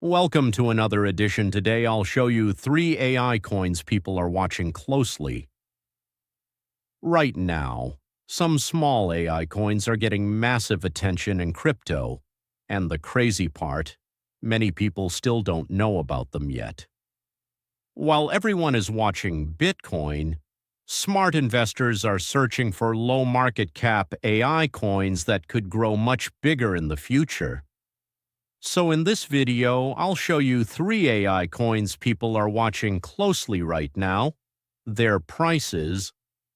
Welcome to another edition. Today I'll show you 3 AI coins people are watching closely. Right now, some small AI coins are getting massive attention in crypto, and the crazy part, many people still don't know about them yet. While everyone is watching Bitcoin, smart investors are searching for low market cap AI coins that could grow much bigger in the future. So in this video, I'll show you 3 AI coins people are watching closely right now, their prices,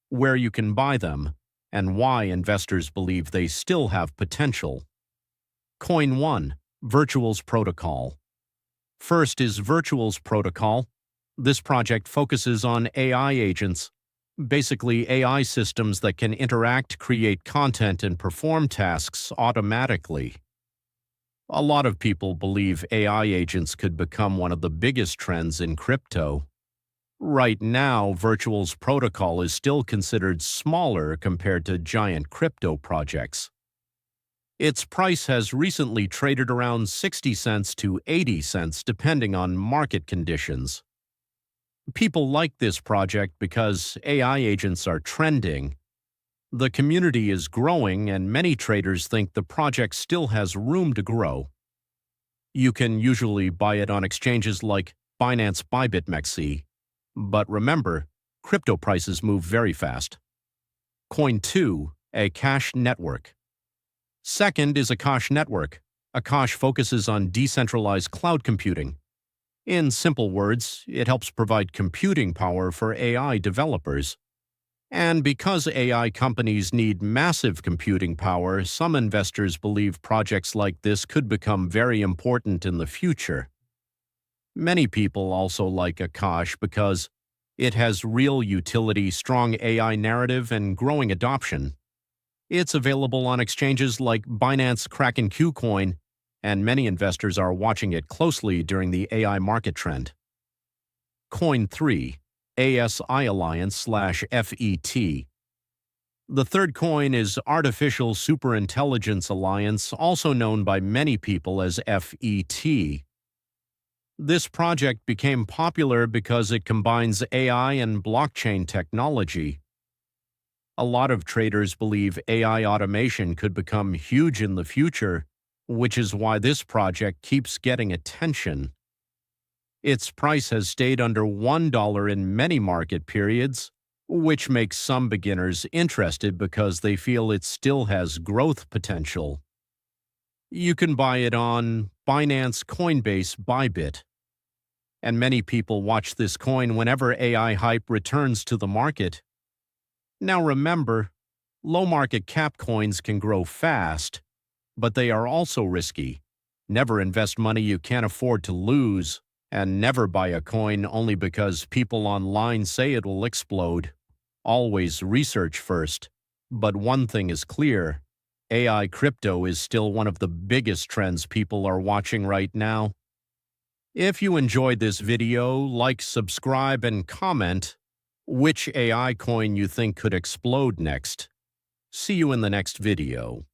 where you can buy them, and why investors believe they still have potential. Coin 1, Virtuals Protocol. First is Virtuals Protocol. This project focuses on AI agents, basically AI systems that can interact, create content, and perform tasks automatically. A lot of people believe AI agents could become one of the biggest trends in crypto. Right now, Virtuals Protocol is still considered smaller compared to giant crypto projects. Its price has recently traded around 60 cents to 80 cents depending on market conditions. People like this project because AI agents are trending. The community is growing, and many traders think the project still has room to grow. You can usually buy it on exchanges like Binance ByBitMEXC, but remember, crypto prices move very fast. Coin 2, Akash Network. Second is Akash Network. Akash focuses on decentralized cloud computing. In simple words, it helps provide computing power for AI developers. And because AI companies need massive computing power, some investors believe projects like this could become very important in the future. Many people also like Akash because it has real utility, strong AI narrative, and growing adoption. It's available on exchanges like Binance Kraken KuCoin, and many investors are watching it closely during the AI market trend. Coin 3, ASI Alliance/FET. The third coin is Artificial Superintelligence Alliance, also known by many people as FET. This project became popular because it combines AI and blockchain technology. A lot of traders believe AI automation could become huge in the future, which is why this project keeps getting attention. Its price has stayed under $1 in many market periods, which makes some beginners interested because they feel it still has growth potential. You can buy it on Binance Coinbase Bybit. And many people watch this coin whenever AI hype returns to the market. Now remember, low market cap coins can grow fast, but they are also risky. Never invest money you can't afford to lose. And never buy a coin only because people online say it will explode. Always research first. But one thing is clear, AI crypto is still one of the biggest trends people are watching right now. If you enjoyed this video, like, subscribe, and comment which AI coin you think could explode next. See you in the next video.